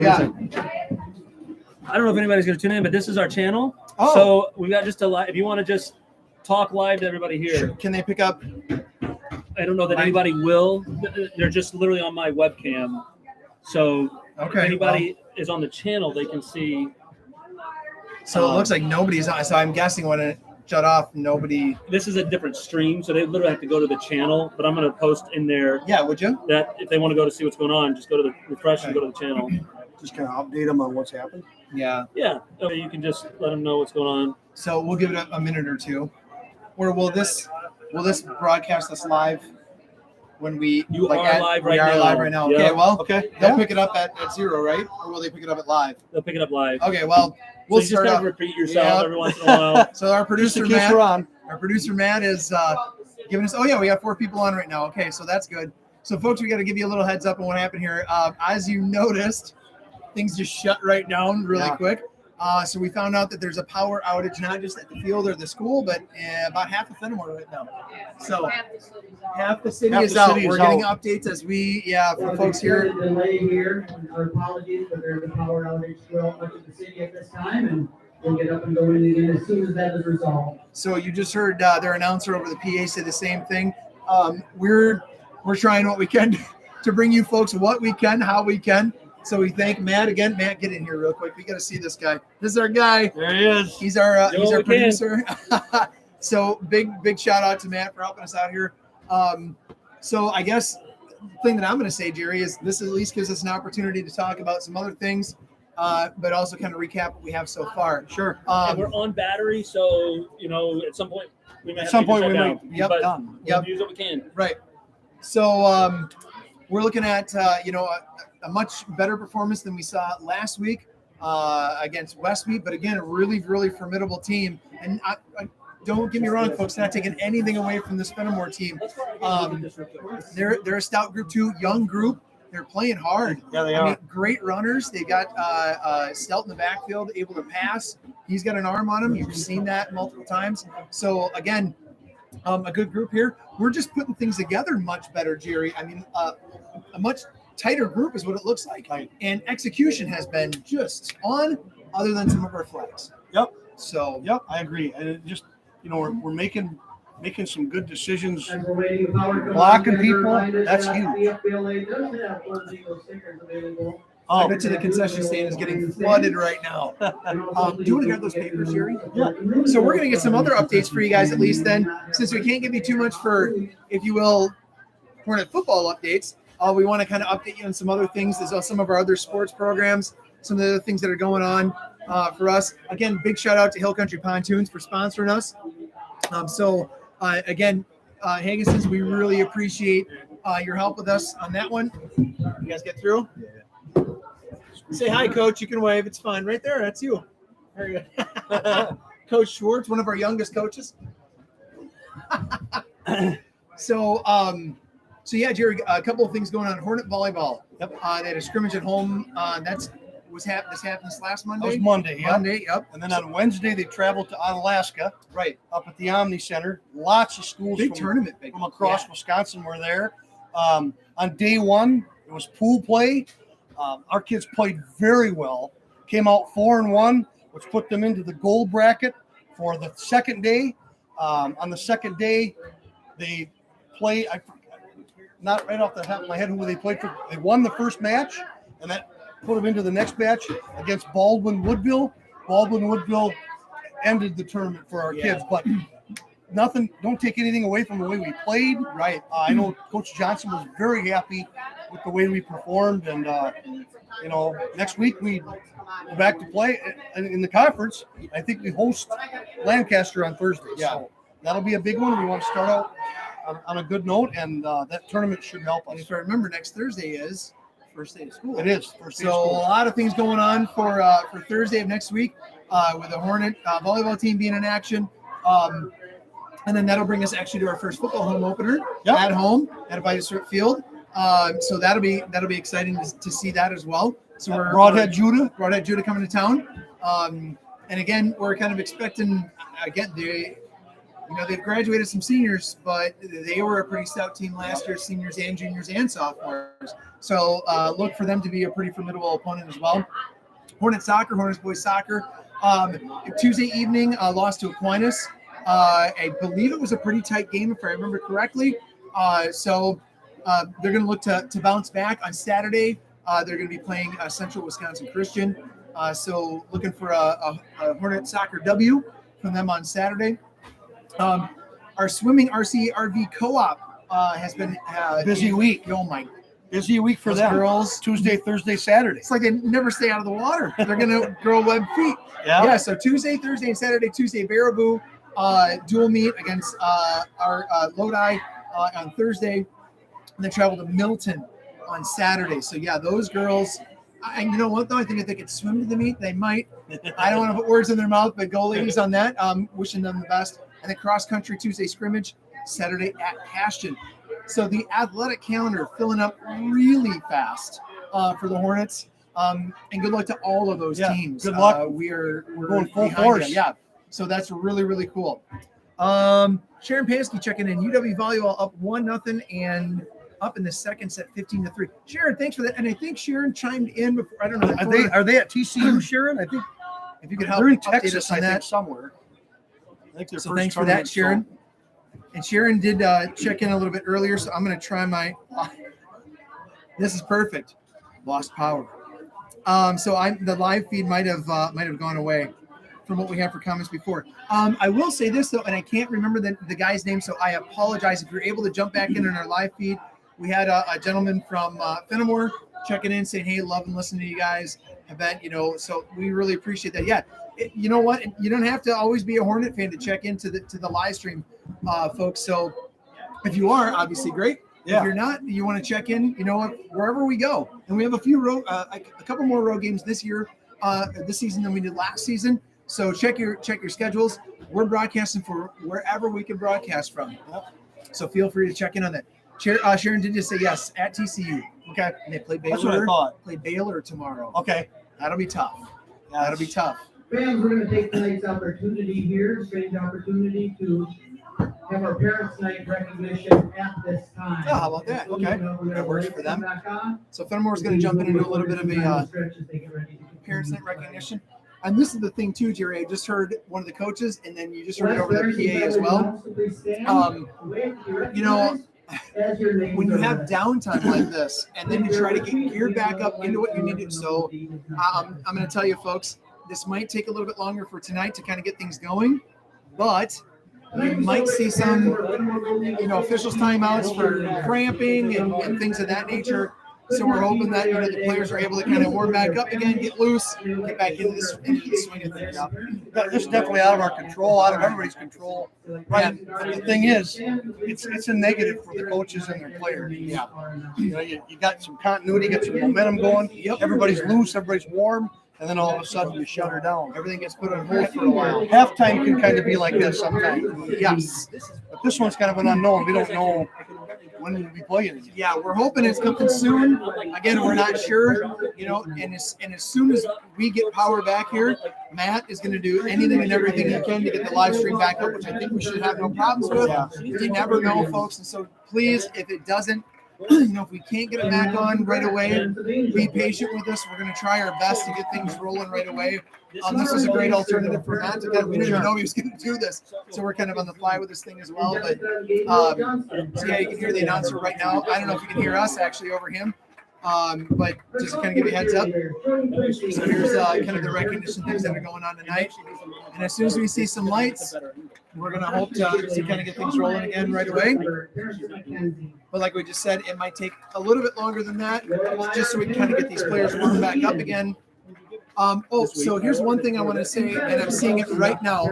Yeah. I don't know if anybody's going to tune in, but this is our channel. Oh. So we've got just a live. If you want to just talk live to everybody here. Can they pick up? I don't know that anybody will. They're just literally on my webcam. So if anybody is on the channel, they can see. So it looks like nobody's on. So I'm guessing when it shut off, nobody. This is a different stream, so they literally have to go to the channel. But I'm going to post in there. Yeah, would you? That if they want to go to see what's going on, just go to the refresh and go to the channel. Just kind of update them on what's happened. Yeah. Yeah. Okay, you can just let them know what's going on. So we'll give it a minute or two. Or will this broadcast us live when we are live right now. We are live right now. Yeah. Okay, well, they'll Yeah. pick it up at 0, right? Or will they pick it up at live? They'll pick it up live. Okay, well, we'll so you start just off. gotta repeat yourself every once in a while. So our Just producer in case Matt, we're on. is giving us. Oh yeah, we have 4 people on right now. Okay, so that's good. So folks, we got to give you a little heads up on what happened here. As you noticed, things just shut right down really quick. So we found out that there's a power outage, not just at the field or the school, but about half of Fenimore right now. So half the city is out. We're getting updates as we, for folks here. Delay here. Our apologies, but there's a power outage throughout much of the city at this time, and we'll get up and going again as soon as that is resolved. So you just heard their announcer over the PA say the same thing. We're trying what we can to bring you folks what we can, how we can. So we thank Matt again. Matt, get in here real quick. We got to see this guy. This is our guy. There he is. He's our producer. So big shout out to Matt for helping us out here. So I guess the thing that I'm going to say, Jerry, is this at least gives us an opportunity to talk about some other things, but also kind of recap what we have so far. Sure. And we're on battery, so at some point we might Yep. done. We'll use what we can. Right. So we're looking at a much better performance than we saw last week against Westmead, but again, a really, really formidable team. And I don't get me wrong, folks, not taking anything away from this Fenimore team. They're a stout group too, young group. They're playing hard. Yeah, they are. Great runners. They got Stelt in the backfield, able to pass. He's got an arm on him. You've seen that multiple times. So again, a good group here. We're just putting things together much better, Jerry. I mean, a much tighter group is what it looks like. Right. And execution has been just on, other than some of our flags. Yep. So Yep, I agree. And it just, we're making some good decisions. As we're waiting for power to come Blocking on, people, reminder that's that huge. the FBLA does have Puerto Rico stickers available. I bet you the concession stand is getting flooded right now. Do you want to grab those papers, Jerry? Yeah. So we're going to get some other updates for you guys at least then, since we can't give you too much for, if you will, Hornet football updates. We want to kind of update you on some other things. There's some of our other sports programs, some of the other things that are going on for us. Again, big shout out to Hill Country Pontoons for sponsoring us. Again, Haggisons, we really appreciate your help with us on that one. You guys get through? Yeah. Say hi, Coach. You can wave. It's fine. Right there. That's you. Very good. Coach Schwartz, one of our youngest coaches. So yeah, Jerry, a couple of things going on. Hornet volleyball. Yep. They had a scrimmage at home. This happened this last Monday. That was Monday, yeah. Monday, yep. And then on Wednesday, they traveled to Onalaska. Right. Up at the Omni Center. Lots of schools Big tournament. from across Wisconsin were there. On day one, it was pool play. Our kids played very well. Came out 4-1, which put them into the gold bracket for the second day. On the second day, they played. Not right off the top of my head who they played for. They won the first match, and that put them into the next match against Baldwin Woodville. Baldwin Woodville ended the tournament for our kids, but nothing. Don't take anything away from the way we played. Right. I know Coach Johnson was very happy with the way we performed, and next week we go back to play in the conference. I think we host Lancaster on Thursday. Yeah. So that'll be a big one. We want to start out on a good note, and that tournament should help us. And if I remember, next Thursday is first day of school. It is first day of So school. a lot of things going on for Thursday of next week with the Hornet volleyball team being in action. And then that'll bring us actually to our first football home opener at home at Vitus Field. So that'll be exciting to see that as well. So we're Broadhead Judah coming to town. And again, we're kind of expecting they've graduated some seniors, but they were a pretty stout team last year, seniors and juniors and sophomores. So look for them to be a pretty formidable opponent as well. Hornets boys soccer. Tuesday evening, lost to Aquinas. I believe it was a pretty tight game, if I remember correctly. So they're going to look to bounce back on Saturday. They're going to be playing Central Wisconsin Christian. So looking for a Hornet soccer W from them on Saturday. Our swimming RV co-op has been busy week. Oh my! Busy week for them. Girls, Tuesday, Thursday, Saturday. It's like they never stay out of the water. They're going to grow web feet. Yeah. So Tuesday, Thursday, and Saturday. Tuesday, Baraboo dual meet against our Lodi on Thursday, and then travel to Milton on Saturday. So yeah, those girls. And you know what though? I think if they could swim to the meet, they might. I don't want to put words in their mouth, but go ladies on that. Wishing them the best. And then cross country Tuesday scrimmage, Saturday at Ashton. So the athletic calendar filling up really fast for the Hornets. And good luck to all of those teams. Good luck. We're going full behind force. you. Yeah. So that's really, really cool. Sharon Pansky checking in. UW volleyball up 1-0 and up in the second set 15-3. Sharon, thanks for that. And I think Sharon chimed in before. I don't know. Are they at TCU, Sharon? I think if you could help. they're in update Texas, us on I that think somewhere. I think so thanks for that, Sharon. And Sharon did check in a little bit earlier, so I'm going to try my. This is perfect. Lost power. So the live feed might have gone away from what we had for comments before. I will say this though, and I can't remember the guy's name, so I apologize. If you're able to jump back in on our live feed, we had a gentleman from Fenimore checking in, saying, "Hey, love and listening to you guys." I bet so we really appreciate that. Yeah. You know what? You don't have to always be a Hornet fan to check into the live stream, folks. So if you are, obviously great. Yeah. If you're not, you want to check in, wherever we go. And we have a few a couple more road games this year, this season than we did last season. So check your schedules. We're broadcasting for wherever we can broadcast from. So feel free to check in on that. Sharon did just say yes at TCU. Okay. And they play Baylor. That's what I thought. Play Baylor tomorrow. Okay. That'll be tough. That'll be tough. Fans, we're going to take tonight's opportunity here, strange opportunity, to have our Parents' Night recognition at this time. Oh, how about that? Okay. That works for them. So Fenimore's going to jump in and do a little bit of a Parents' Night recognition. And this is the thing too, Jerry. I just heard one of the coaches, and then you just heard it over the PA as well. When you have downtime like this, and then you try to get geared back up into what you need to. So I'm going to tell you, folks, this might take a little bit longer for tonight to kind of get things going, but you might see some, officials timeouts for cramping and things of that nature. So we're hoping that the players are able to kind of warm back up again, get loose, get back into the swing of things. This is definitely out of our control, out of everybody's control. Right. But the thing is, it's a negative for the coaches and their players. Yeah. You got some continuity, got some momentum going. Yep. Everybody's loose, everybody's warm, and then all of a sudden you shut her down. Everything gets put on hold for a while. Halftime can kind of be like this sometimes. Yes. But this one's kind of an unknown. We don't know when we'll be playing. Yeah, we're hoping it's coming soon. Again, we're not sure, and as soon as we get power back here, Matt is going to do anything and everything he can to get the live stream back up, which I think we should have no problems with. You never know, folks. And so please, if it doesn't, if we can't get it back on right away, be patient with us. We're going to try our best to get things rolling right away. This is a great alternative for Matt. We didn't even know he was going to do this, so we're kind of on the fly with this thing as well. But so yeah, you can hear the announcer right now. I don't know if you can hear us actually over him, but just to kind of give you a heads up. So here's kind of the recognition things that are going on tonight. And as soon as we see some lights, we're going to hope to kind of get things rolling again right away. But like we just said, it might take a little bit longer than that, just so we can kind of get these players warmed back up again. So here's one thing I want to say, and I'm seeing it right now.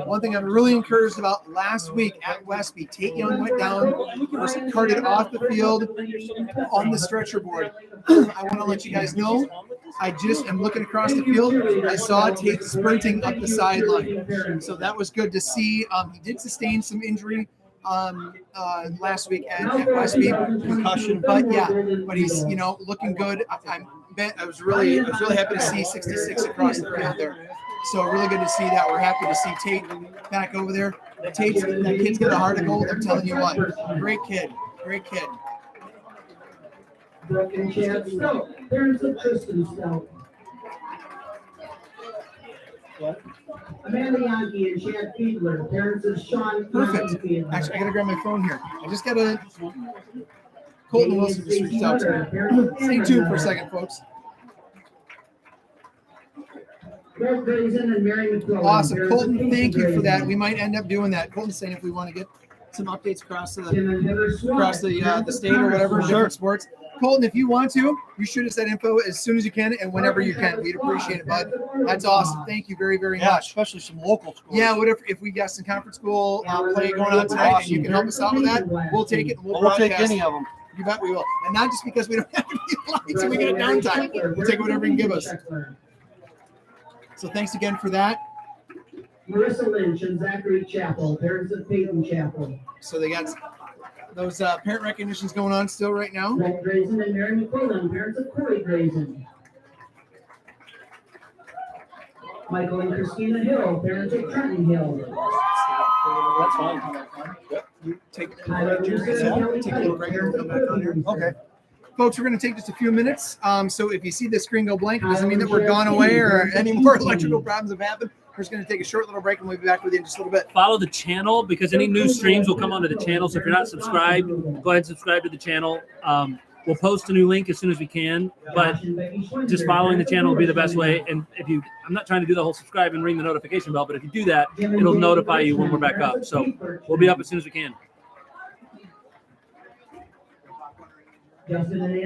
One thing I'm really encouraged about last week at Westby, Tate Young went down, was carted off the field on the stretcher board. I want to let you guys know, I just am looking across the field. I saw Tate sprinting up the sideline. So that was good to see. He did sustain some injury last week at Westby, concussion, but he's looking good. I was really happy to see 66 across the field there. So really good to see that. We're happy to see Tate back over there. That kid's got a heart of gold. I'm telling you what. Great kid. Great kid. Brooke and Chad Stout, parents of Tristan Stout. Amanda Yankee and Chad Fiedler, parents of Sean Perfect. Fiedler. Actually, I gotta grab my phone here. I just gotta. Colton Wilson just reached out to me. Stay tuned for a second, folks. Greg Grayson and Mary McClellan. Awesome, parents of Colton. Casey Thank you for that. Grayson. We might end up doing that. Colton's saying if we want to get some updates across the Tim and Heather Swat, the parents of state or whatever, Connor different sports. Colton, if you want to, you shoot us that info as soon as you can and whenever you can. We'd appreciate it, bud. That's awesome. Thank you very, very Yeah, much. especially some local schools. Yeah, whatever. If we got some conference school play going on tonight and you can help us out with that, we'll take it. And We'll take broadcast any it. of them. You bet we will. And not just because we don't have any lights and we get a downtime. We'll take whatever you can give us. So thanks again for that. Marissa Lynch and Zachary Chapel, parents of Peyton Chapel. So they got those parent recognitions going on still right now. Greg Grayson and Mary McClellan, parents of Corey Grayson. Michael and Christina Hill, parents of Trenton Hill. That's fine. You take Tyler Lucas and Kelly take a little Pike, break and parents come of back on here. Corey Okay. Folks, we're going to take just a few minutes. So if you see the screen go blank, it doesn't mean that we're gone away or any more electrical problems have happened. We're just going to take a short little break and we'll be back with you in just a little bit. Follow the channel because any new streams will come onto the channel. So if you're not subscribed, go ahead and subscribe to the channel. We'll post a new link as soon as we can, but just following the channel will be the best way. And if you, I'm not trying to do the whole subscribe and ring the notification bell, but if you do that, it'll notify you when we're back up. So we'll be up as soon as we can. Justin and